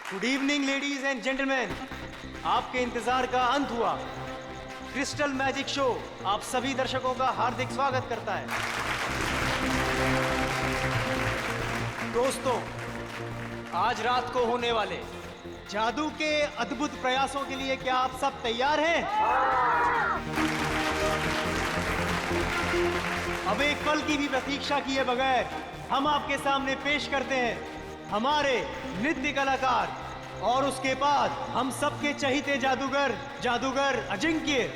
Good evening ladies and gentleman, आपके इंतजार का अंत हुआ। क्रिस्टल मैजिक शो आप सभी दर्शकों का हार्दिक स्वागत करता है। दोस्तों, आज रात को होने वाले जादू के अद्भुत प्रयासों के लिए क्या आप सब तैयार हैं? अब एक पल की भी प्रतीक्षा किए बगैर हम आपके सामने पेश करते हैं हमारे नृत्य कलाकार और उसके बाद हम सबके चहीते जादूगर अजिंक्य।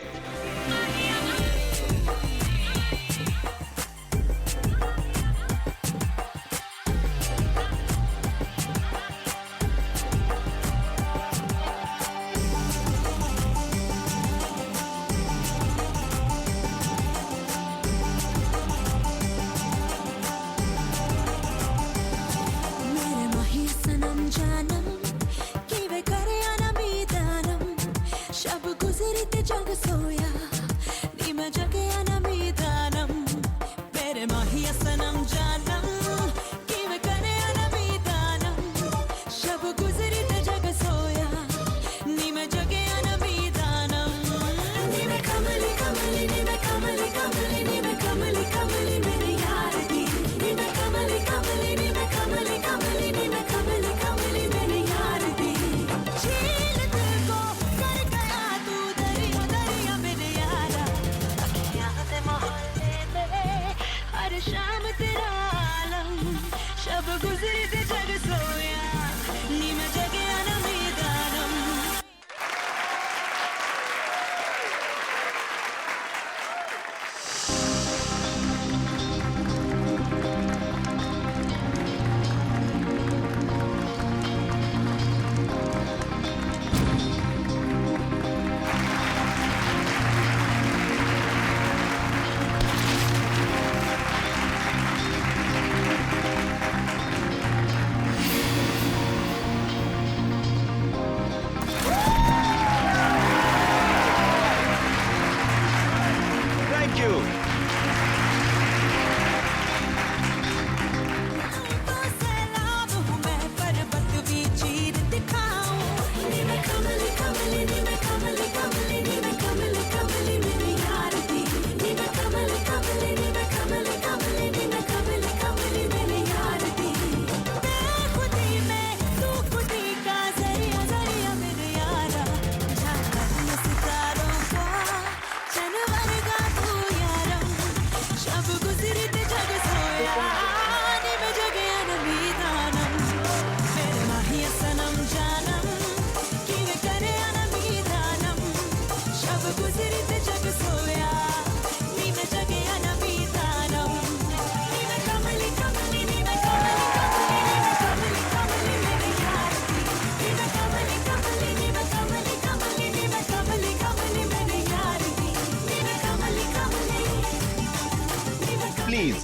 प्लीज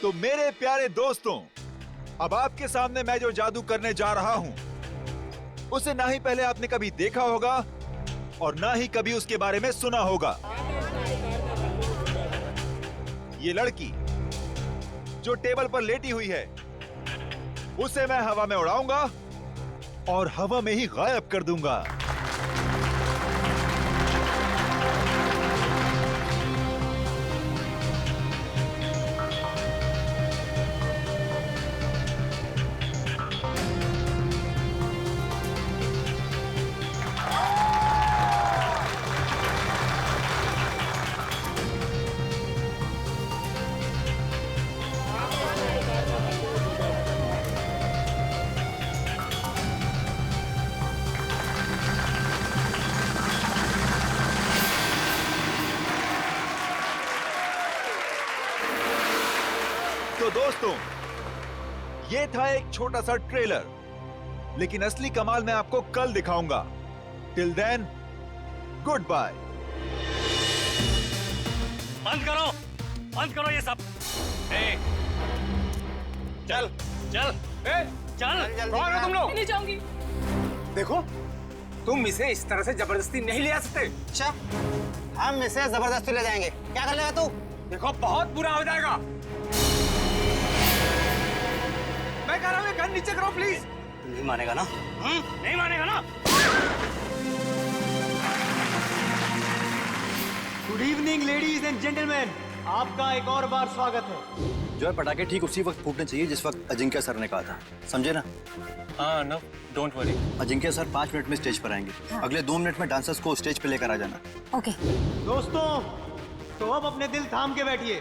तो मेरे प्यारे दोस्तों, अब आपके सामने मैं जो जादू करने जा रहा हूं उसे ना ही पहले आपने कभी देखा होगा और ना ही कभी उसके बारे में सुना होगा। ये लड़की जो टेबल पर लेटी हुई है उसे मैं हवा में उड़ाऊंगा और हवा में ही गायब कर दूंगा। तो दोस्तों, ये था एक छोटा सा ट्रेलर, लेकिन असली कमाल मैं आपको कल दिखाऊंगा। Till then, good bye. बंद करो ये सब। चल चल चल, कौन हो तुम लोग? नहीं जाऊंगी। देखो, तुम इसे इस तरह से जबरदस्ती नहीं ले आ सकते। अच्छा, हम इसे जबरदस्ती ले जाएंगे। क्या कर लेगा तू? देखो बहुत बुरा हो जाएगा। मैं कह रहा हूँ गन नीचे करो प्लीज। नहीं मानेगा ना? नहीं मानेगा ना? Good evening ladies and gentleman, आपका एक और बार स्वागत है। जो है पटाखे ठीक उसी वक्त फूटने चाहिए जिस वक्त अजिंक्य सर ने कहा था, समझे ना? हाँ no don't worry. Ajinkya sir 5 minute में स्टेज पर आएंगे। अगले 2 मिनट में डांसर्स को स्टेज पे लेकर आ जाना। ओके। दोस्तों, तो अब अपने दिल थाम के बैठिए,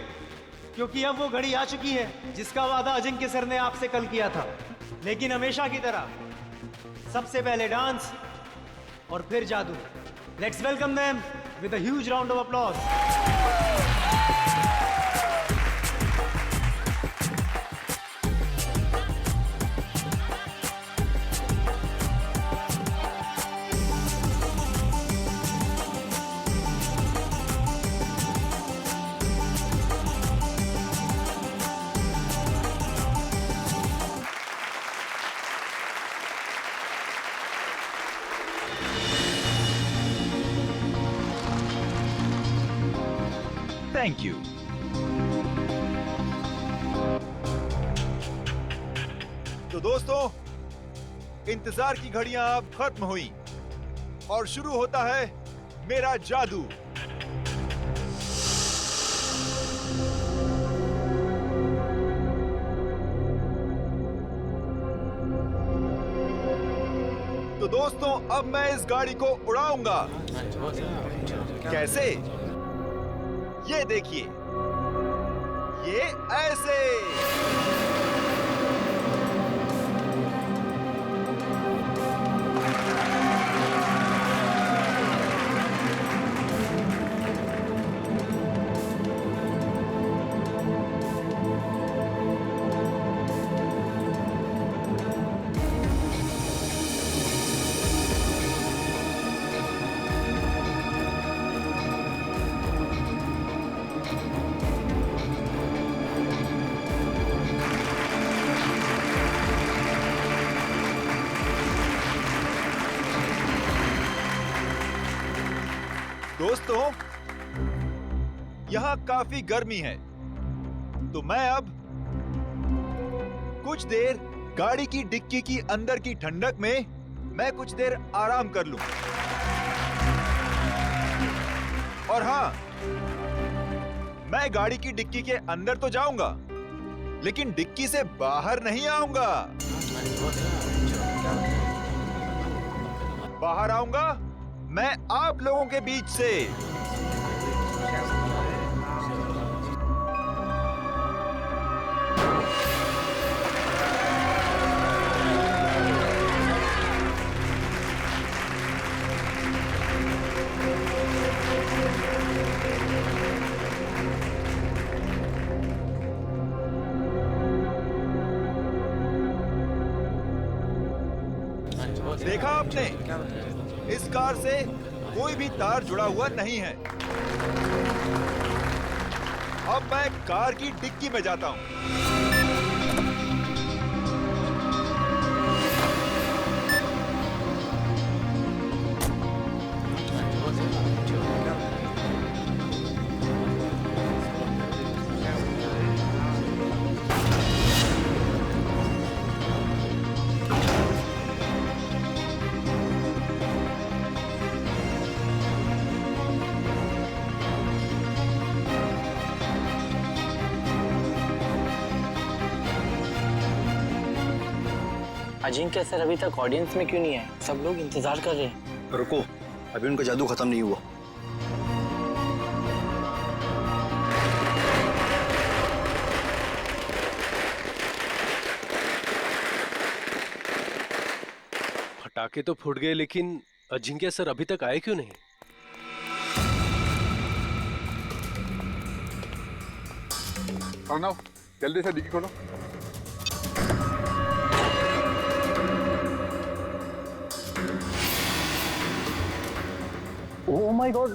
क्योंकि अब वो घड़ी आ चुकी है जिसका वादा अजिंक्य सर ने आपसे कल किया था। लेकिन हमेशा की तरह सबसे पहले डांस और फिर जादू। Let's welcome them with a huge round of applause. Thank you. तो दोस्तों, इंतजार की घड़ियां अब खत्म हुई और शुरू होता है मेरा जादू। तो दोस्तों, अब मैं इस गाड़ी को उड़ाऊंगा। कैसे? ये देखिए, ये ऐसे। दोस्तों, यहां काफी गर्मी है, तो मैं अब कुछ देर गाड़ी की डिक्की की अंदर की ठंडक में मैं कुछ देर आराम कर लूं। और हां, मैं गाड़ी की डिक्की के अंदर तो जाऊंगा, लेकिन डिक्की से बाहर नहीं आऊंगा। बाहर आऊंगा मैं आप लोगों के बीच से। देखा आपने, इस कार से कोई भी तार जुड़ा हुआ नहीं है। अब मैं कार की डिक्की में जाता हूं। अजिंक्य सर अभी तक ऑडियंस में क्यों नहीं है? सब लोग इंतजार कर रहे हैं। रुको, अभी उनका जादू खत्म नहीं हुआ। पटाखे तो फूट गए, लेकिन अजिंक्य सर अभी तक आए क्यों नहीं? अर्णव, जल्दी से डिक्की खोलो। Oh my God,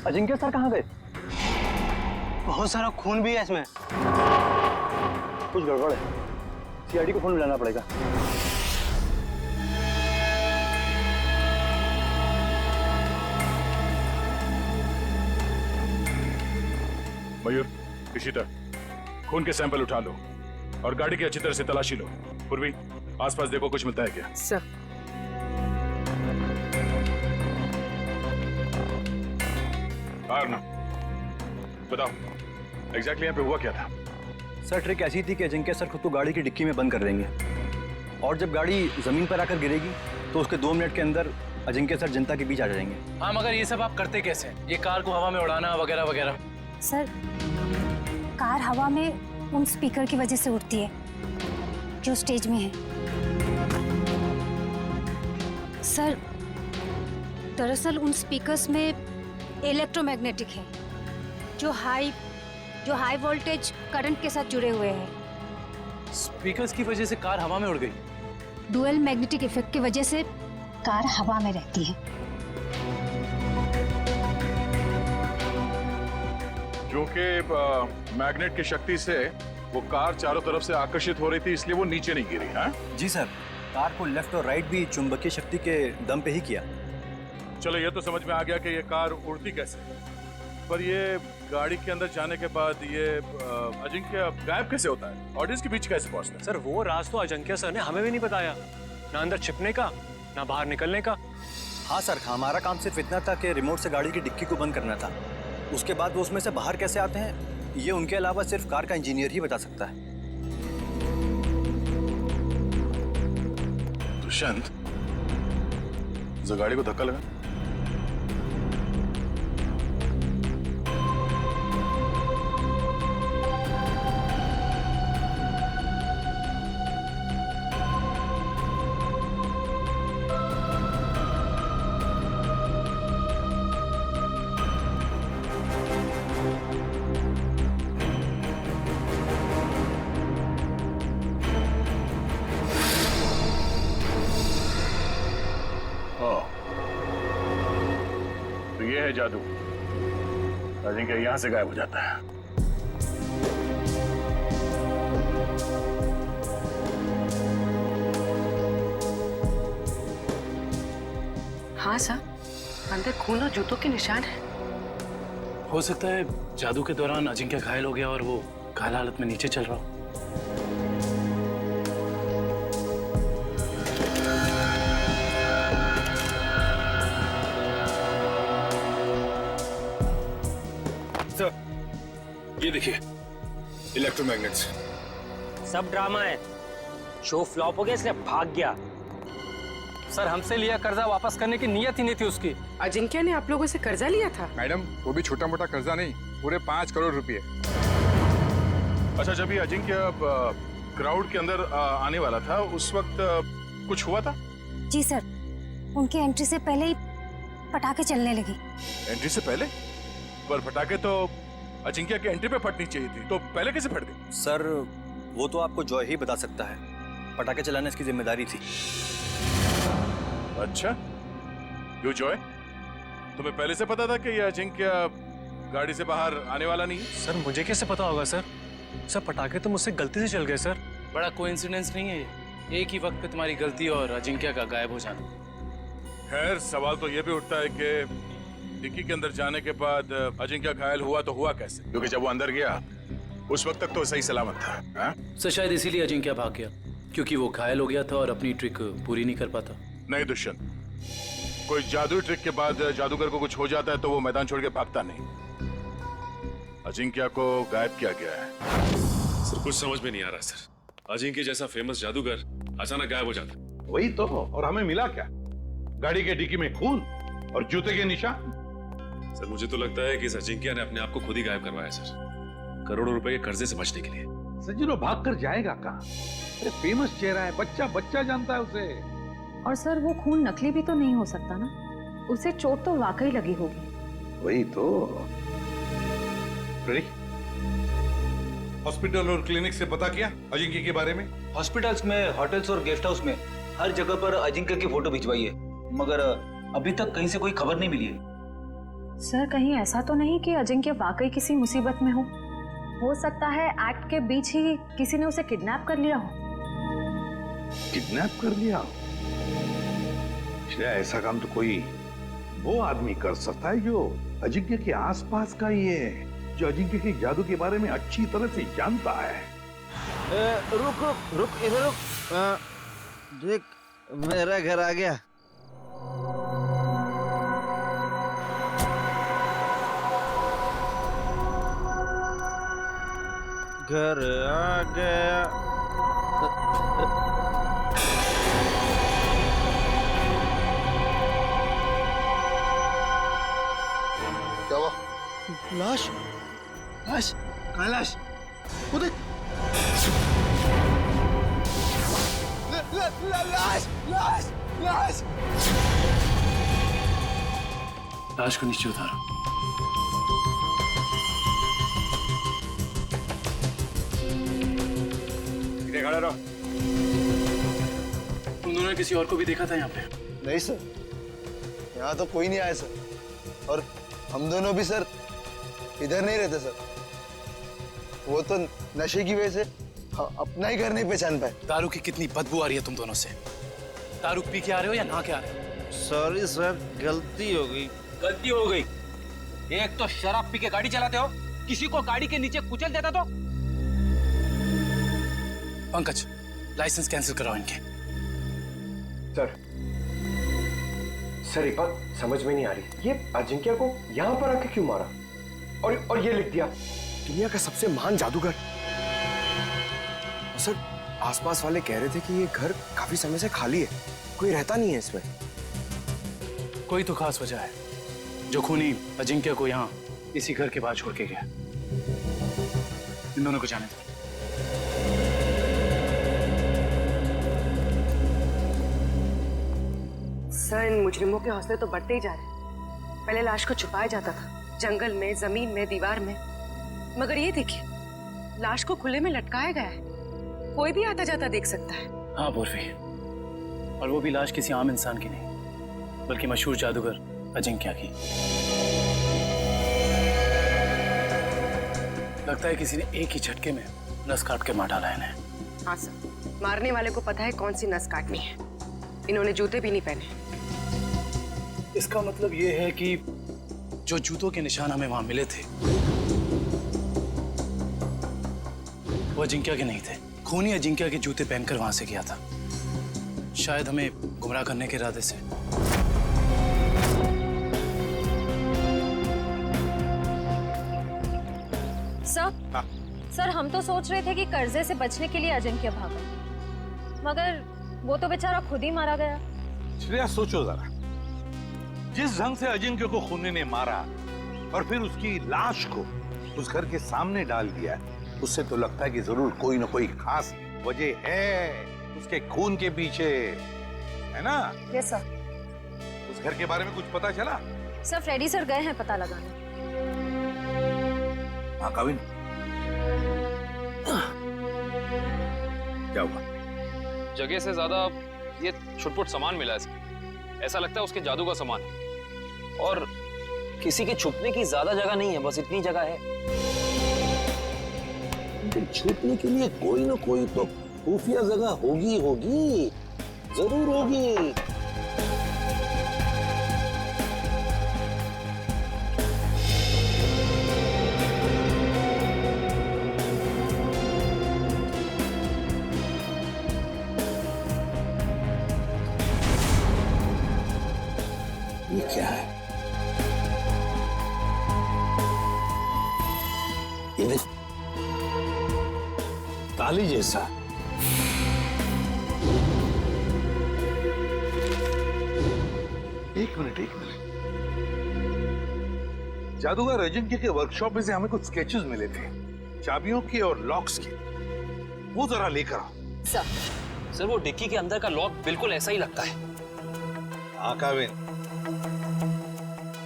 Ajinkya sir कहाँ गए? बहुत सारा खून भी है इसमें। कुछ गड़बड़ है, सीआईडी को फोन मिलाना पड़ेगा। मयूर, इशिता, खून के सैंपल उठा लो और गाड़ी की अच्छी तरह से तलाशी लो। पूर्वी, आसपास देखो कुछ मिलता है क्या? सर। आरना, बताओ एग्जैक्टली यहाँ पे हुआ क्या था? सर ट्रिक ऐसी थी कि अजिंक्य सर खुद को गाड़ी की डिक्की में बंद कर देंगे और जब गाड़ी जमीन पर आकर गिरेगी तो उसके 2 मिनट के अंदर अजिंक्य सर जनता के बीच आ जाएंगे। हाँ, मगर ये सब आप करते कैसे? ये कार को हवा में उड़ाना वगैरह वगैरह। सर, कार हवा में उन स्पीकर की वजह से उड़ती है जो स्टेज में है। सर, दरअसल उन स्पीकर्स में इलेक्ट्रोमैग्नेटिक है जो हाई वोल्टेज करंट के साथ जुड़े हुए हैं। स्पीकर्स की वजह से कार हवा में उड़ गई। डुअल मैग्नेटिक इफेक्ट की वजह से कार हवा में रहती है। क्योंकि मैग्नेट की शक्ति से वो कार चारों तरफ से आकर्षित हो रही थी, इसलिए वो नीचे नहीं गिरी। हाँ जी सर, कार को लेफ्ट और राइट भी चुंबकीय शक्ति के दम पे ही किया। चलो, ये तो समझ में आ गया कि ये कार उड़ती कैसे, पर ये गाड़ी के अंदर जाने के बाद ये अजिंक्य गायब कैसे होता है? ऑडियंस के बीच कैसे पहुंचता है? सर वो राज तो अजिंक्य सर ने हमें भी नहीं बताया, ना अंदर छिपने का ना बाहर निकलने का। हाँ सर, हमारा काम सिर्फ इतना था कि रिमोट से गाड़ी की डिक्की को बंद करना था। उसके बाद वो उसमें से बाहर कैसे आते हैं ये उनके अलावा सिर्फ कार का इंजीनियर ही बता सकता है। दुष्यंत, जो गाड़ी को धक्का लगा। तो ये है जादू। अजिंक्य यहां से गायब हो जाता है। हाँ सर, अंदर खून और जूतों के निशान है। हो सकता है जादू के दौरान अजिंक्य घायल हो गया और वो घायल हालत में नीचे चल रहा हो। ये देखिए, इलेक्ट्रोमैग्नेट्स। सब ड्रामा है, शो फ्लॉप हो गया इसलिए भाग गया। सर, हमसे लिया कर्जा वापस करने की नीयत ही नहीं थी उसकी। अजिंक्य ने आप लोगों से कर्जा लिया था? मैडम, वो भी छोटा मोटा कर्जा नहीं, पूरे 5 करोड़ रुपए। अच्छा, जब ये अजिंक्य क्राउड के अंदर आने वाला था उस वक्त कुछ हुआ था? जी सर, उनके एंट्री से पहले ही पटाखे चलने लगे। एंट्री से पहले? पर पटाखे तो अजिंक्य के एंट्री पे फटनी चाहिए थी, तो पहले कैसे फट गई? सर, वो तो आपको जॉय ही बता सकता है। पटाखे चलाना इसकी जिम्मेदारी थी। अच्छा, क्यों जॉय? तुम्हें पहले से पता था कि ये अजिंक्य गाड़ी से बाहर आने वाला नहीं? सर मुझे कैसे पता होगा सर? सर पटाखे तो मुझसे गलती से चल गए सर। बड़ा कोइंसिडेंस नहीं है ये, एक ही वक्त पे तुम्हारी गलती और अजिंक्य का गायब हो जाना। खैर, सवाल तो ये भी उठता है कि डिक्की के अंदर जाने के बाद अजिंक्य घायल हुआ तो हुआ कैसे? क्योंकि जब वो अंदर गया उस वक्त तक तो सही सलामत था। हा? सर, शायद इसीलिए अजिंक्य भाग गया, क्योंकि वो घायल हो गया था और अपनी ट्रिक पूरी नहीं कर पाता। नहीं दुष्यंत, कोई जादुई ट्रिक के बाद जादूगर को कुछ हो जाता है तो वो मैदान छोड़ के भागता नहीं। अजिंक्य को गायब किया गया है। सर, कुछ समझ में नहीं आ रहा सर। अजिंक्य जैसा फेमस जादूगर अचानक गायब हो जाता। वही तो, और हमें मिला क्या? गाड़ी के डिक्की में खून और जूते के निशान। सर, मुझे तो लगता है कि इस अजिंक्य ने अपने आप को खुद ही गायब करवाया सर, करोड़ों रुपए के कर्जे से बचने के लिए। सजीरो भाग कर जाएगा कहाँ? अरे फेमस चेहरा है, बच्चा जानता है उसे। और सर, वो खून नकली भी तो नहीं हो सकता ना, उसे चोट तो वाकई लगी होगी। वही तो। हॉस्पिटल और क्लिनिक से पता किया अजिंक्य के बारे में? हॉस्पिटल्स में, होटल्स और गेस्ट हाउस में हर जगह पर अजिंक्य की फोटो भिजवाई है, मगर अभी तक कहीं से कोई खबर नहीं मिली है। सर, कहीं ऐसा तो नहीं कि अजिंक्य वाकई किसी मुसीबत में हो सकता है एक्ट के बीच ही किसी ने उसे किडनैप कर लिया हो। किडनैप कर लिया हो? ऐसा काम तो कोई वो आदमी कर सकता है जो अजिंक्य के आसपास का ही है। जो अजिंक्य के जादू के बारे में अच्छी तरह से जानता है। रुक रुक रुक, इधर रुक। देख, मेरा घर आ गया। घर आ गया। क्या हुआ? लाश, लाश, कहाँ लाश? उधर। लाश, लाश, लाश। लाश को नीचे उतारो। खड़े रहो। तुम दोनों ने किसी और को भी देखा था यहाँ पे? नहीं सर, यहाँ तो कोई नहीं आया सर, और हम दोनों भी सर इधर नहीं रहते सर। वो तो नशे की वजह से अपना ही घर नहीं पहचान पाए। दारू की कितनी बदबू आ रही है तुम दोनों से। दारू पी के आ रहे हो या नहा के आ रहे हो? सॉरी सर, गलती हो गई। गलती हो गई? एक तो शराब पी के गाड़ी चलाते हो, किसी को गाड़ी के नीचे कुचल देता तो। पंकज, लाइसेंस कैंसिल कराओ इनके। सर एक बात समझ में नहीं आ रही, ये अजिंक्य को यहाँ पर आके क्यों मारा? और ये लिख दिया दुनिया का सबसे महान जादूगर। सर आसपास वाले कह रहे थे कि ये घर काफी समय से खाली है, कोई रहता नहीं है इसमें। कोई तो खास वजह है जो खूनी अजिंक्य को यहाँ इसी घर के बाहर छोड़ के गया। इन दोनों को जाने दो। सर इन मुजरिमों के हौसले तो बढ़ते ही जा रहे हैं। पहले लाश को छुपाया जाता था जंगल में, जमीन में, दीवार में, मगर ये देखिए लाश को खुले में लटकाया गया है, कोई भी आता जाता देख सकता है। हाँ पूर्वी, और वो भी लाश किसी आम इंसान की नहीं बल्कि मशहूर जादूगर अजिंक्य की। लगता है किसी ने एक ही झटके में नस काट के मार डाला इन्हें। हाँ सर, मारने वाले को पता है कौन सी नस काटनी है। इन्होंने जूते भी नहीं पहने। इसका मतलब ये है कि जो जूतों के निशान हमें वहां मिले थे वो अजिंक्य के नहीं थे। खूनी अजिंक्य के जूते पहनकर वहां से गया था, शायद हमें गुमराह करने के इरादे से। सर हम तो सोच रहे थे कि कर्जे से बचने के लिए अजिंक्य भागा, मगर वो तो बेचारा खुद ही मारा गया। श्रेया सोचो जरा, जिस ढंग से अजिंक्य को खूनी ने मारा और फिर उसकी लाश को उस घर के सामने डाल दिया, उससे तो लगता है कि जरूर कोई ना कोई खास वजह है उसके खून के पीछे, है ना? Yes sir. उस घर के बारे में कुछ पता चला? सर फ्रेडी सर गए हैं पता लगाने। हाँ काविन, क्या हुआ? जगह से ज्यादा ये छुटपुट सामान मिला है इसमें। ऐसा लगता है उसके जादू का सामान है। और किसी के छुपने की ज्यादा जगह नहीं है, बस इतनी जगह है। छुपने के लिए कोई ना कोई तो खुफिया जगह होगी, जरूर होगी। ये क्या है? ये देख, ताली जैसा। एक मिनट। जादूगर अजिंक्य के वर्कशॉप में से हमें कुछ स्केचेस मिले थे, चाबियों के और लॉक्स के। वो जरा लेकर आओ। सर वो डिक्की के अंदर का लॉक बिल्कुल ऐसा ही लगता है। हाँ काविन,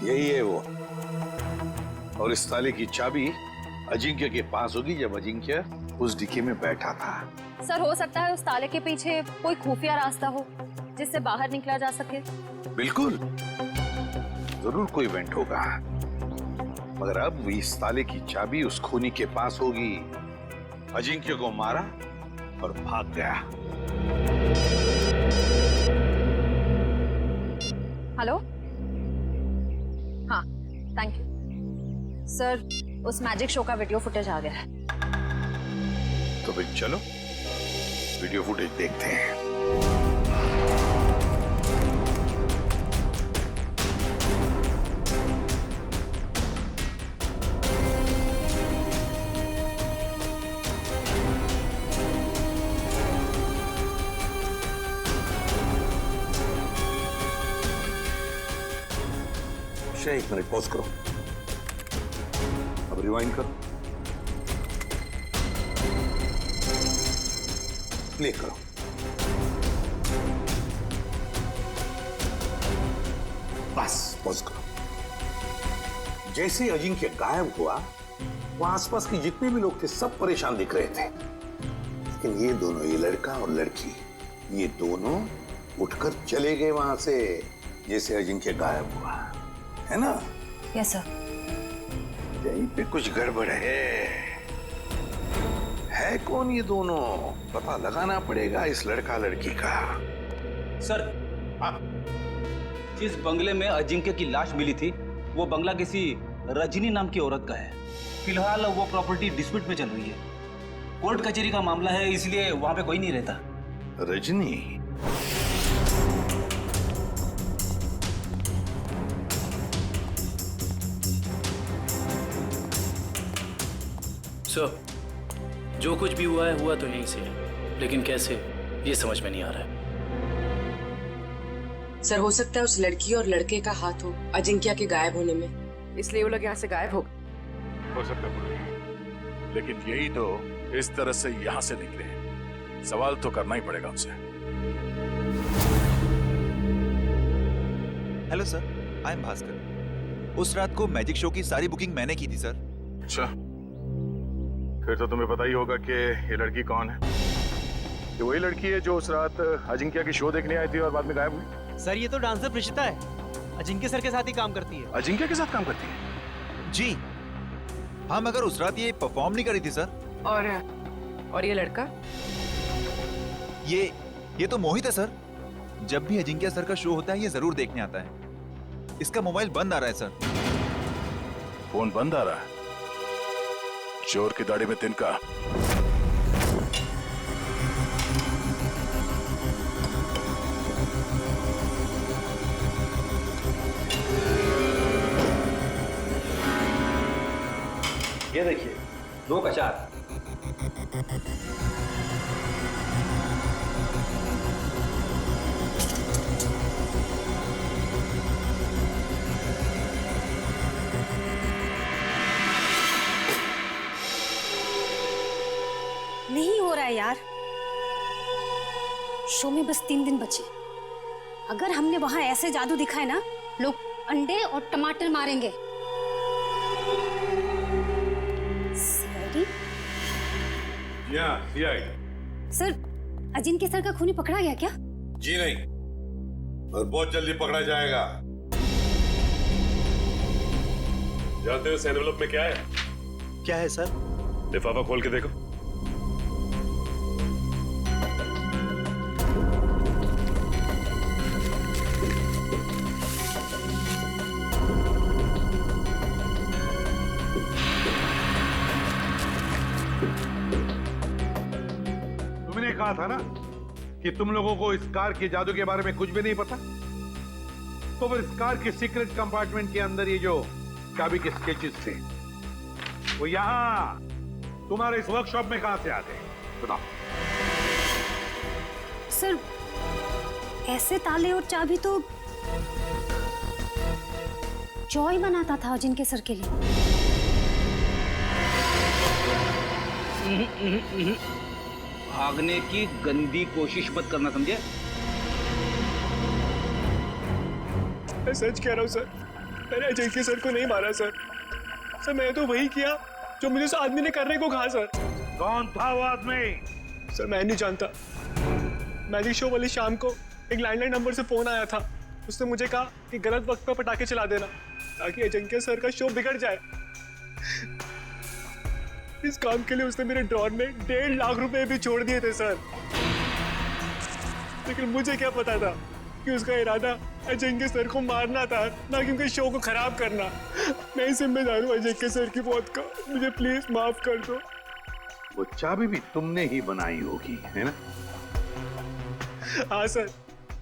यही है वो। और इस ताले की चाबी अजिंक्य के पास होगी जब अजिंक्य उस डिक्की में बैठा था। सर हो सकता है उस ताले के पीछे कोई खुफिया रास्ता हो जिससे बाहर निकला जा सके। बिल्कुल, जरूर कोई इवेंट होगा, मगर अब इस ताले की चाबी उस खूनी के पास होगी। अजिंक्य को मारा और भाग गया। हेलो, हाँ थैंक यू सर। उस मैजिक शो का वीडियो फुटेज आ गया है। तो फिर चलो वीडियो फुटेज देखते हैं। एक मिनट पॉज करो, अब रिवाइंड करो, प्ले करो। बस पॉज करो। जैसे अजिंक्य गायब हुआ, वहां आसपास के जितने भी लोग थे सब परेशान दिख रहे थे, लेकिन ये दोनों, ये लड़का और लड़की, ये दोनों उठकर चले गए वहां से जैसे अजिंक्य गायब हुआ, है ना? Yes sir. यहीं पे कुछ गड़बड़ है कौन ये दोनों? पता लगाना पड़ेगा इस लड़का लड़की का। सर, जिस बंगले में अजिंक्य की लाश मिली थी, वो बंगला किसी रजनी नाम की औरत का है। फिलहाल वो प्रॉपर्टी डिस्प्यूट में चल रही है, कोर्ट कचहरी का मामला है, इसलिए वहां पे कोई नहीं रहता। रजनी? सर, जो कुछ भी हुआ तो यहीं से है, लेकिन कैसे ये समझ में नहीं आ रहा है। सर, हो सकता है उस लड़की और लड़के का हाथ हो अजिंक्य के गायब होने में, इसलिए वो लोग यहाँ से गायब हो गए। हो सकता है, लेकिन यही तो इस तरह से यहाँ से निकले, सवाल तो करना ही पड़ेगा उनसे। Hello sir, I am Bhaskar. उस रात को मैजिक शो की सारी बुकिंग मैंने की थी सर। अच्छा, फिर तो तुम्हें पता ही होगा कि ये लड़की कौन है। ये वही लड़की है जो उस रात अजिंक्य की शो देखने आई थी और बाद में गायब हुई। सर, ये तो डांसर प्रिशिता है, अजिंक्य सर के साथ ही काम करती है। अजिंक्य के साथ काम करती है? जी हाँ, मगर उस रात ये परफॉर्म नहीं करी थी सर। और ये लड़का? ये तो मोहित है सर। जब भी अजिंक्य सर का शो होता है ये जरूर देखने आता है। इसका मोबाइल बंद आ रहा है सर। फोन बंद आ रहा है? चोर की दाढ़ी में तिनका। ये देखिए, 2 का 4। नहीं हो रहा है यार। शो में बस 3 दिन बचे। अगर हमने वहां ऐसे जादू दिखाए ना, लोग अंडे और टमाटर मारेंगे। सर, अजिंक्य सर का खूनी पकड़ा गया क्या? जी नहीं, और बहुत जल्दी पकड़ा जाएगा। जानते हो इस एनवेलप में क्या है? क्या है सर? लिफाफा खोल के देखो। तुमने कहा था ना कि तुम लोगों को इस कार के जादू के बारे में कुछ भी नहीं पता, तो फिर इस कार के सीक्रेट कंपार्टमेंट के अंदर ये जो चाबी के स्केचेस थे, वो यहां तुम्हारे इस वर्कशॉप में कहां से आते हैं? बताओ। सर, ऐसे ताले और चाबी तो जॉय बनाता था अजिंक्य सर के लिए। भागने की गंदी कोशिश मत करना, समझे? मैं सच कह रहा हूँ सर, मैंने अजिंक्य सर को नहीं मारा सर। सर, मैंने तो वही किया जो मुझे उस आदमी ने करने को कहा सर। कौन था वो आदमी? सर, मैं नहीं जानता। मैजिक शो वाली शाम को एक लैंडलाइन नंबर से फोन आया था। उसने मुझे कहा कि गलत वक्त पर पटाखे चला देना ताकि अजिंक्य सर का शो बिगड़ जाए। इस काम के लिए उसने मेरे ड्रॉर में 1.5 लाख रुपए भी छोड़ दिए थे सर। लेकिन मुझे क्या पता था कि उसका इरादा अजिंक्य सर को मारना था, ना कि उनके शो को खराब करना। मैं ही जिम्मेदार हूँ अजिंक्य सर की मौत का, मुझे प्लीज माफ कर दो। वो चाबी भी तुमने ही बनाई होगी, है ना? हाँ सर,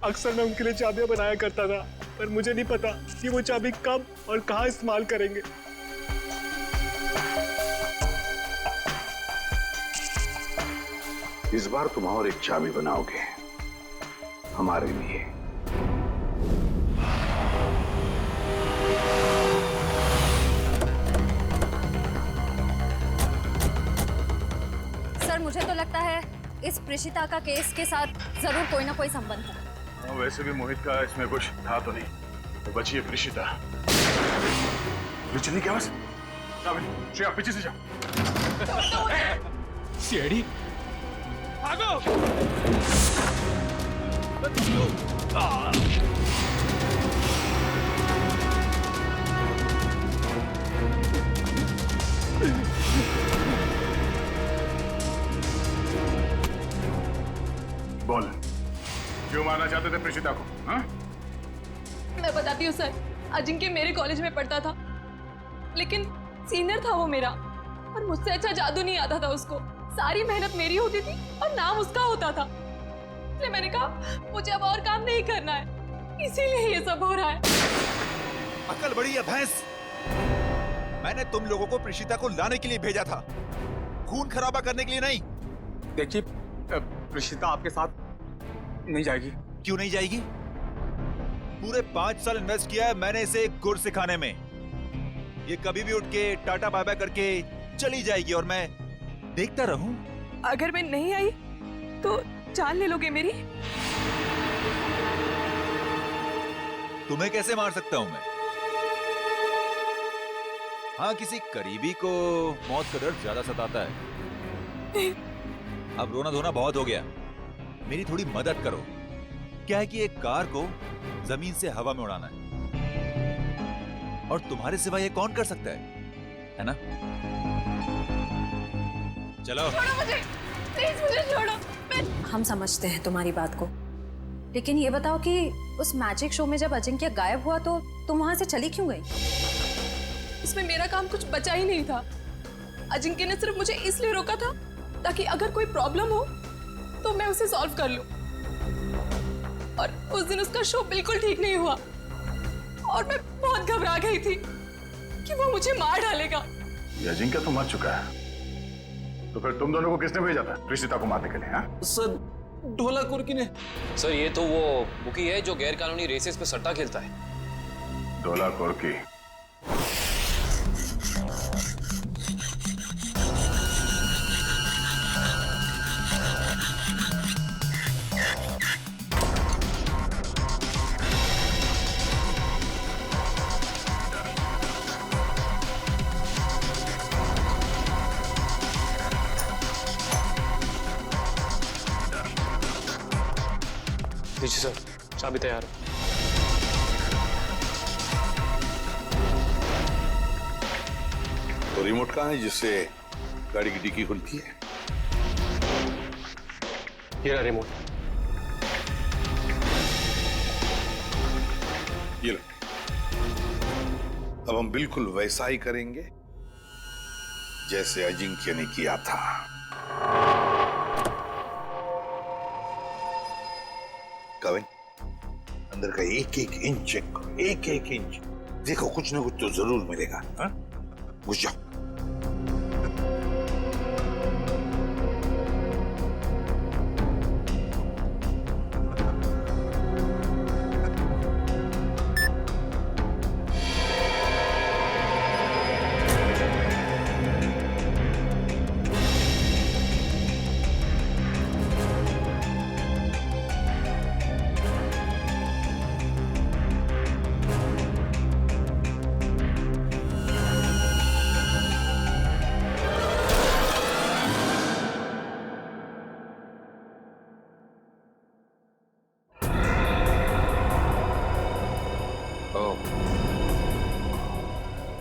अक्सर मैं उनके लिए चाबियां बनाया करता था, पर मुझे नहीं पता कि वो चाबी कब और कहाँ इस्तेमाल करेंगे। इस बार तुम और एक चाबी बनाओगे हमारे लिए। सर मुझे तो लगता है इस प्रेषिता का केस के साथ जरूर कोई ना कोई संबंध है। वैसे भी मोहित का इसमें कुछ था तो नहीं, तो बची है प्रेषिता। चलिए क्या बस? श्रेया पीछे से जाओ। सीआईडी भागो! बोल, क्यों मारना चाहते थे प्रेषिता को? हाँ? मैं बताती हूँ सर, अजिंक्य मेरे कॉलेज में पढ़ता था, लेकिन सीनियर था वो मेरा, और मुझसे अच्छा जादू नहीं आता था उसको। सारी मेहनत मेरी होती थी और नाम उसका होता था। इसलिए मैंने कहा मुझे अब और काम नहीं करना है, इसीलिए ये सब हो रहा है। अकल बड़ी है भैंस। मैंने तुम लोगों को प्रेषिता को लाने के लिए भेजा था, खून खराबा करने के लिए नहीं। देखिए, प्रेषिता आपके साथ नहीं जाएगी। क्यों नहीं जाएगी? पूरे 5 साल इन्वेस्ट किया है मैंने इसे गुर सिखाने में। ये कभी भी उठ के टाटा बाय बाय करके चली जाएगी और मैं देखता रहूं। अगर मैं नहीं आई तो जान ले लोगे मेरी? तुम्हें कैसे मार सकता हूं मैं? हाँ, किसी करीबी को मौत का डर ज्यादा सताता है। अब रोना धोना बहुत हो गया, मेरी थोड़ी मदद करो। क्या है कि एक कार को जमीन से हवा में उड़ाना है, और तुम्हारे सिवा ये कौन कर सकता है ना? चलो छोड़ो मुझे, प्लीज मुझे छोड़ो। हम समझते हैं तुम्हारी बात को, लेकिन ये बताओ कि उस मैजिक शो में जब अजिंक्य गायब हुआ तो तुम वहां से चली क्यों गई? उसमें मेरा काम कुछ बचा ही नहीं था। अजिंक्य ने सिर्फ मुझे इसलिए रोका था ताकि अगर कोई प्रॉब्लम हो तो मैं उसे सॉल्व कर लूं। और उस दिन उसका शो बिल्कुल ठीक नहीं हुआ और मैं बहुत घबरा गई थी कि वो मुझे मार डालेगा। ये अजिंक्य तो मर चुका है, तो फिर तुम दोनों को किसने भेजा था प्रेषिता को मारने के लिए? हाँ? सर, ढोला कुर्की ने। सर ये तो वो बुकी है जो गैर कानूनी रेसेस पे सट्टा खेलता है। ढोला कुर्की? जी सर, चाबी तैयार है। तो रिमोट कहाँ है जिससे गाड़ी की डिक्की खुलती है? ये रहा रिमोट। ये लो। अब हम बिल्कुल वैसा ही करेंगे जैसे अजिंक्य ने किया था। कविन, अंदर का एक एक इंच चेक करो, एक एक इंच। देखो कुछ ना कुछ तो जरूर मिलेगा। हाँ? घुस जाओ।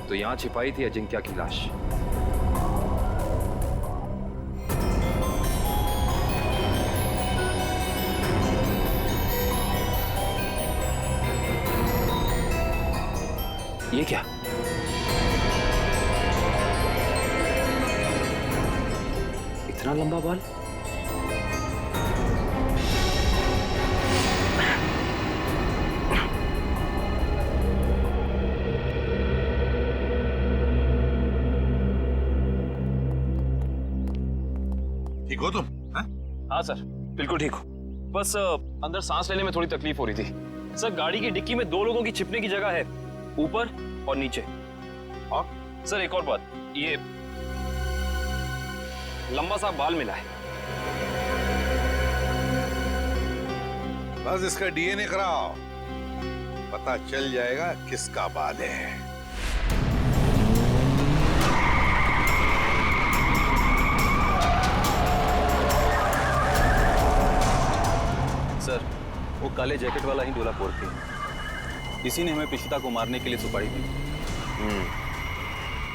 तो यहाँ छिपाई थी अजिंक्य की लाश। ये क्या? इतना लंबा बाल? ठीक हो तुम? हाँ सर, बिल्कुल ठीक हूँ। बस अंदर सांस लेने में थोड़ी तकलीफ हो रही थी। सर, गाड़ी की डिक्की में 2 लोगों की छिपने की जगह है, ऊपर और नीचे। और सर एक और बात, ये लंबा सा बाल मिला है। बस इसका डीएनए कराओ, पता चल जाएगा किसका बाल है। सर, वो काले जैकेट वाला ही डोलापोर थे। इसी ने हमें पिशिता को मारने के लिए सुपारी दी।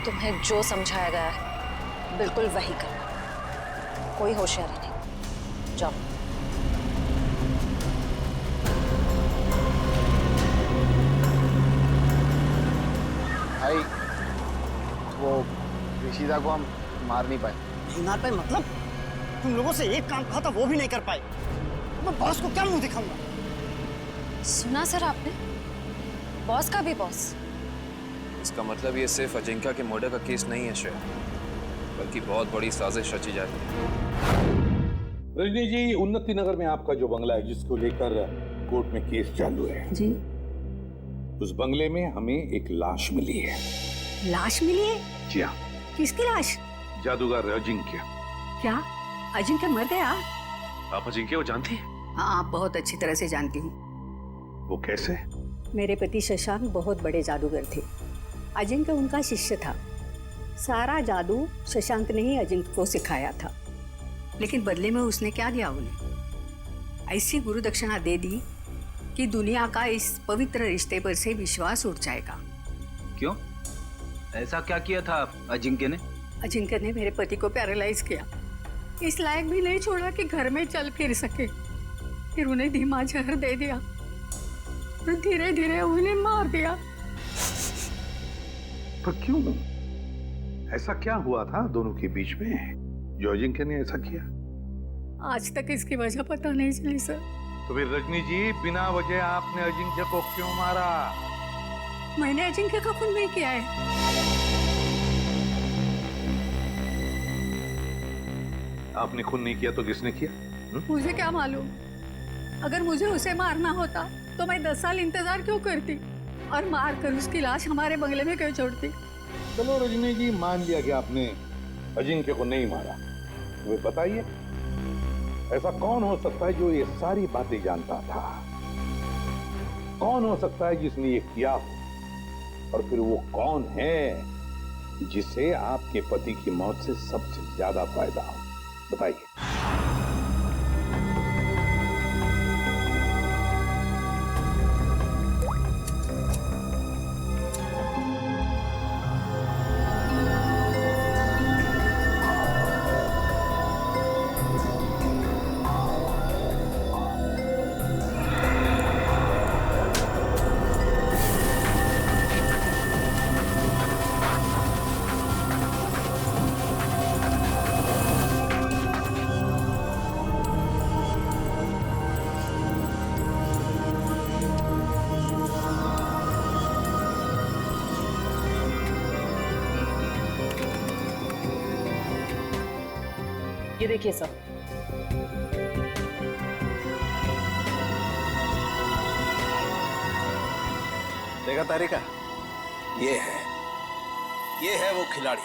तुम्हें जो समझाया गया है बिल्कुल वही करना, कोई होशियारी नहीं। जाओ। भाई, वो ऋषिदा को हम मार नहीं पाए। नहीं मार पाए मतलब? तुम लोगों से एक काम कहा था वो भी नहीं कर पाए। मैं बॉस को क्या मुंह दिखाऊंगा? सुना सर आपने? बॉस का भी बॉस। इसका मतलब ये सिर्फ अजिंक्या के मर्डर का केस नहीं है श्रेया, बल्कि बहुत बड़ी साजिश रची जा रही है। रजनी जी, उन्नति नगर में आपका जो बंगला है जिसको लेकर कोर्ट में केस चालू है जी, उस बंगले में हमें एक लाश मिली है। लाश मिली है? जी हाँ। किसकी लाश? जादूगर अजिंक्य। क्या अजिंक्य मर गया? आप अजिंक्य को जानती हैं? हाँ, बहुत अच्छी तरह से जानती हूँ। वो कैसे? मेरे पति शशांक बहुत बड़े जादूगर थे। अजिंक्य उनका शिष्य था। सारा जादू शशांक ने ही अजिंक्य को सिखाया था, लेकिन बदले में उसने क्या दिया उन्हें? ऐसी गुरु दक्षिणा दे दी कि दुनिया का इस पवित्र रिश्ते पर से विश्वास उठ जाएगा। क्यों? ऐसा क्या किया था अजिंक्य ने? अजिंक्य ने मेरे पति को पैरालाइज किया, इस लायक भी नहीं छोड़ा कि घर में चल फिर सके। फिर उन्हें धीमा जहर दे दिया और धीरे धीरे उन्हें मार दिया। पर क्यों? ऐसा क्या हुआ था दोनों के बीच में जो अजिंक्य ने ऐसा किया? आज तक इसकी वजह पता नहीं चली सर। तो फिर रजनी जी, बिना वजह आपने अजिंक्य को क्यों मारा? मैंने अजिंक्य का खून नहीं किया है। आपने खून नहीं किया तो किसने किया? मुझे क्या मालूम? अगर मुझे उसे मारना होता तो मैं 10 साल इंतजार क्यों करती और मार कर उसकी लाश हमारे बंगले में क्यों छोड़ती? चलो रजनी जी, मान लिया कि आपने अजिंक्य को नहीं मारा। वे बताइए, ऐसा कौन हो सकता है जो ये सारी बातें जानता था? कौन हो सकता है जिसने ये किया हो? और फिर वो कौन है जिसे आपके पति की मौत से सबसे ज्यादा फायदा हो? बताइए। ये देखिए सब। देखा तारिका? ये है वो खिलाड़ी।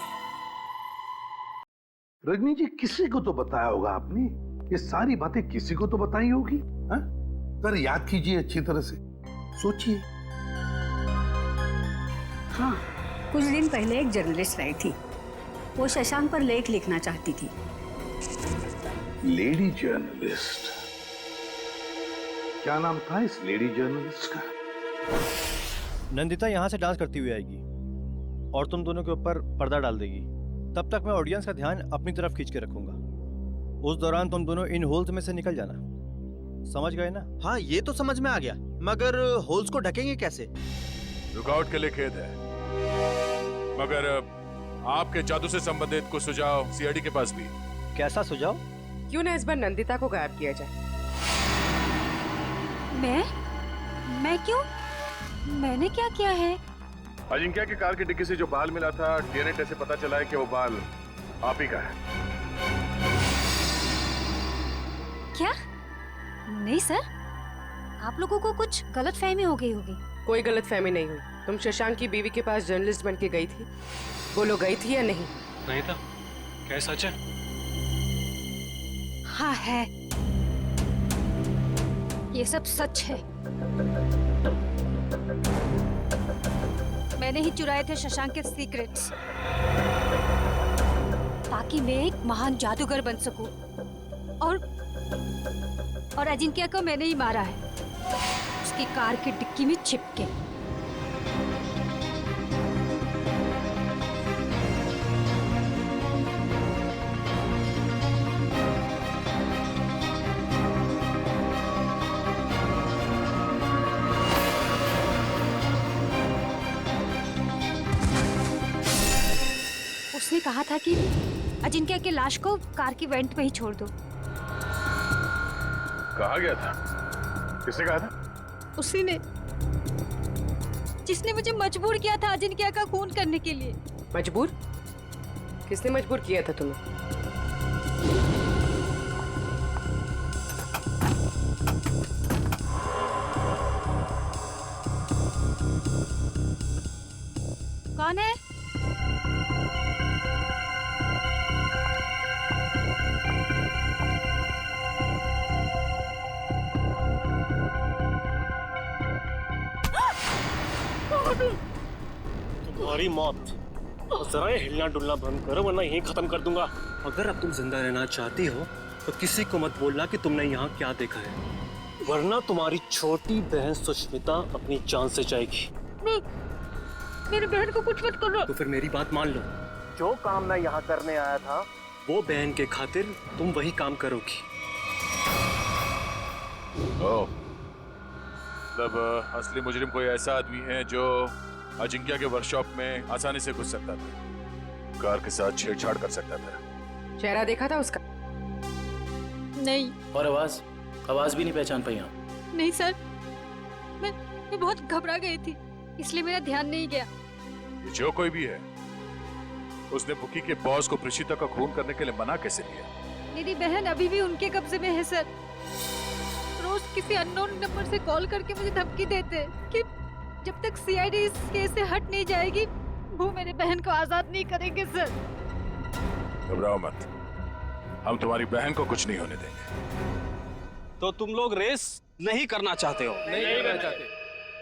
रजनी जी, किसी को तो बताया होगा आपने। ये सारी बातें किसी को तो बताई होगी। सर, याद कीजिए अच्छी तरह से, सोचिए। हाँ, कुछ दिन पहले एक जर्नलिस्ट आई थी। वो शशांक पर लेख लिखना चाहती थी। Lady journalist? क्या नाम था इस लेडी जर्नलिस्ट का? नंदिता यहाँ से डांस करती हुई आएगी और तुम दोनों के ऊपर पर्दा डाल देगी। तब तक मैं ऑडियंस का ध्यान अपनी तरफ खींच के रखूंगा। उस दौरान तुम दोनों इन होल्स में से निकल जाना। समझ गए ना? हाँ, ये तो समझ में आ गया, मगर होल्स को ढकेंगे कैसे? रुकावट के लिए खेद है, मगर आपके जादू से संबंधित कुछ सुझाव सीआईडी के पास भी। कैसा सुझाव? क्यों ना इस बार नंदिता को गायब किया जाए? मैं क्यों? मैंने क्या किया है? अजिंक्य की कार की डिक्की से जो बाल मिला था, डीएनए टेस्ट से पता चला है कि वो बाल आप ही का है। क्या? नहीं सर, आप लोगों को कुछ गलतफहमी हो गई होगी। कोई गलतफहमी नहीं हुई। तुम शशांक की बीवी के पास जर्नलिस्ट बन के गई थी, बोलो गई थी या नहीं? नहीं था। क्या सच है? हाँ है, ये सब सच है। मैंने ही चुराए थे शशांक के सीक्रेट्स, ताकि मैं एक महान जादूगर बन सकूं। और अजिंक्य को मैंने ही मारा है, उसकी कार की डिक्की में छिप के। उसने कहा था कि अजिंक्य की लाश को कार की वेंट पे ही छोड़ दो। कहा गया था? किसने कहा था? उसी ने, जिसने मुझे मजबूर किया था अजिंक्य का खून करने के लिए। मजबूर? किसने मजबूर किया था तुम्हें? कौन है? तुम्हारी मौत। जरा ये हिलना डुलना बंद करो वरना यहीं खत्म कर दूंगा। अगर अब तुम जिंदा रहना चाहती हो तो किसी को मत बोलना कि तुमने यहाँ क्या देखा है, वरना तुम्हारी छोटी बहन सुष्मिता अपनी जान से जाएगी। नहीं, मेरी बहन को कुछ मत करो। तो फिर मेरी बात मान लो, जो काम मैं यहाँ करने आया था वो बहन के खातिर तुम वही काम करोगी। तब असली मुजरिम कोई ऐसा आदमी है जो अजिंक्य के वर्कशॉप में आसानी से घुस सकता था, कार के साथ छेड़छाड़ कर सकता था। चेहरा देखा था उसका? नहीं। और आवाज? आवाज भी नहीं पहचान पाई आप? नहीं सर, मैं बहुत घबरा गई थी, इसलिए मेरा ध्यान नहीं गया। ये जो कोई भी है, उसने बुकी के बॉस को प्रीशिता का खून करने के लिए मना कैसे किया? मेरी बहन अभी भी उनके कब्जे में है सर। रोज किसी अननोन नंबर से कॉल करके मुझे धमकी देते कि जब तक सीआईडी इस केस से हट नहीं जाएगी वो मेरे बहन को आजाद नहीं करेंगे सर। घबराओ मत, हम तुम्हारी बहन को कुछ नहीं होने देंगे। तो तुम लोग रेस नहीं करना चाहते हो? नहीं करना चाहते।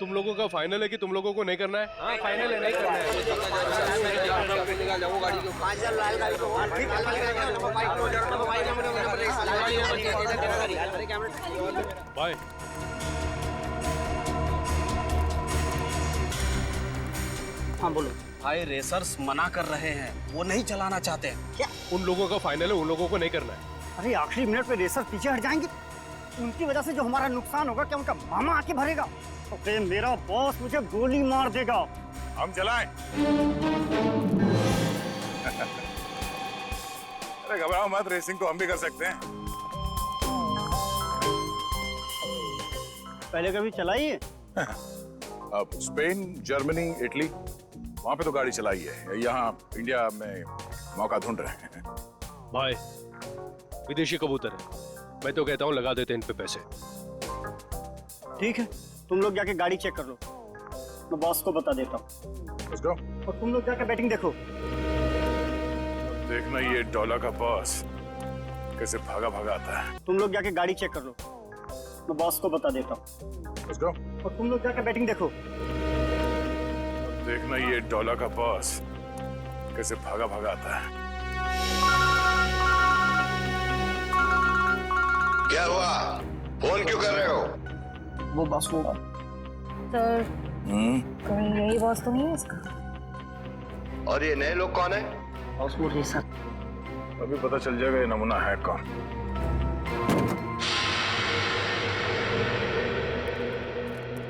तुम लोगों का फाइनल है कि तुम लोगों को नहीं करना है? हाँ फाइनल है, नहीं करना है। बाय। हाँ बोलो। भाई रेसर्स मना कर रहे हैं, वो नहीं चलाना चाहते हैं। क्या? उन लोगों का फाइनल है, उन लोगों को नहीं करना है। अरे आखिरी मिनट पे रेसर पीछे हट जाएंगे, उनकी वजह से जो हमारा नुकसान होगा क्या उनका मामा आके भरेगा? तो फिर मेरा बॉस मुझे गोली मार देगा। हम चलाएं? अरे घबराओ मत, रेसिंग तो हम भी कर सकते हैं। पहले कभी चलाई है? अब स्पेन, जर्मनी, इटली, वहां पे तो गाड़ी चलाई है। यहाँ इंडिया में मौका ढूंढ रहे हैं। भाई विदेशी कबूतर है, मैं तो कहता हूँ लगा देते हैं इन पे पैसे। ठीक है, तुम लोग जाके गाड़ी चेक कर लो, मैं बॉस को बता देता हूँ। Let's go. और तुम लोग जाके बैटिंग देखो। देखना ये डॉलर का बॉस कैसे भागा भागा आता है। तुम लोग जाके गाड़ी चेक कर लो, मैं बॉस को बता देता हूँ। Let's go. और तुम लोग जाके बैटिंग देखो। देखना ये डॉलर का बॉस कैसे भागा भागा आता है। क्या हुआ? फोन क्यों कर रहे हो? वो बॉस को। सर, कहीं यही बॉस तो नहीं है इसका? और ये नए लोग कौन है? बॉस वो रेसर। अभी पता चल जाएगा ये नमूना है कौन।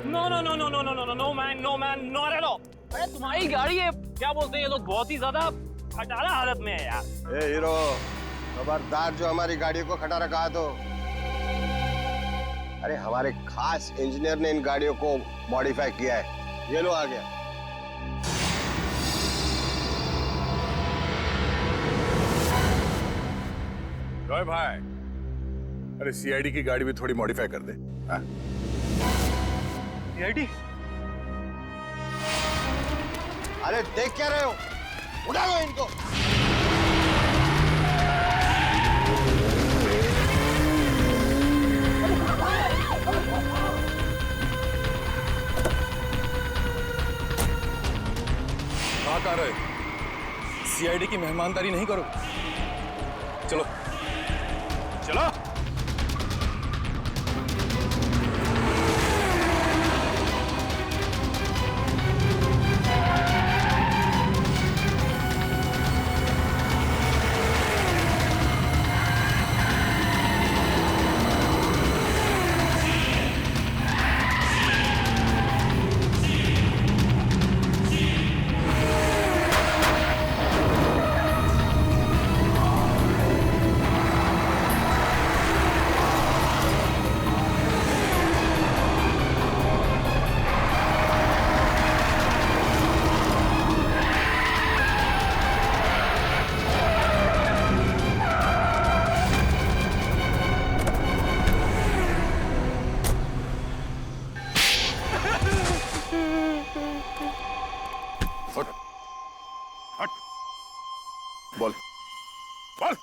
No, no, no, no, no, no, no, no, man, no, man, not at all. अरे तुम्हारी गाड़ी है, क्या बोलते हैं ये लोग, बहुत ही ज्यादा खटारा हालत में है यार। ए हीरो, खबरदार जो हमारी गाड़ी को खटा रखा है तो। अरे हमारे खास इंजीनियर ने इन गाड़ियों को मॉडिफाई किया है। ये लो आ गया। जॉय भाई, अरे सीआईडी की गाड़ी भी थोड़ी मॉडिफाई कर दे। सीआईडी? अरे देख क्या रहे हो, उड़ा लो इनको। कहाँ का रहे? सीआईडी की मेहमानदारी नहीं करो। चलो चलो। बोल बोल।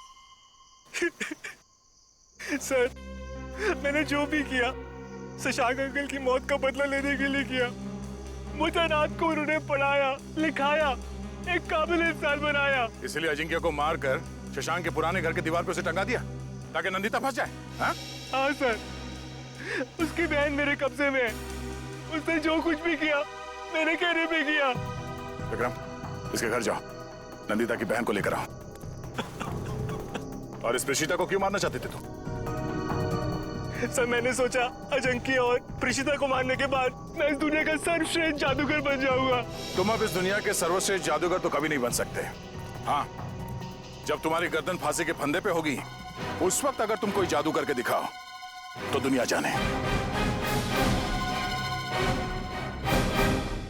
सर, मैंने जो भी किया शशांक अंकल की मौत का बदला लेने के लिए किया। मुझे रात को उन्होंने पढ़ाया, लिखाया, एक काबिल इंसान बनाया। इसलिए अजिंक्य को मारकर शशांक के पुराने घर के दीवार पे उसे टंगा दिया ताकि नंदिता फंस जाए। हाँ सर, उसकी बहन मेरे कब्जे में है। उसने जो कुछ भी किया मेरे कहने पे किया। विक्रम, इसके घर जाओ, नंदिता की बहन को लेकर आओ। और इस प्रीशिता को क्यों मारना चाहते थे तुम? सर, मैंने सोचा अजिंक्य और प्रीशिता को मारने के बाद मैं इस दुनिया का सर्वश्रेष्ठ जादूगर बन जाऊंगा। तुम अब इस दुनिया के सर्वश्रेष्ठ जादूगर तो कभी नहीं बन सकते। हाँ, जब तुम्हारी गर्दन फांसी के फंदे पे होगी, उस वक्त अगर तुम कोई जादू करके दिखाओ तो दुनिया जाने।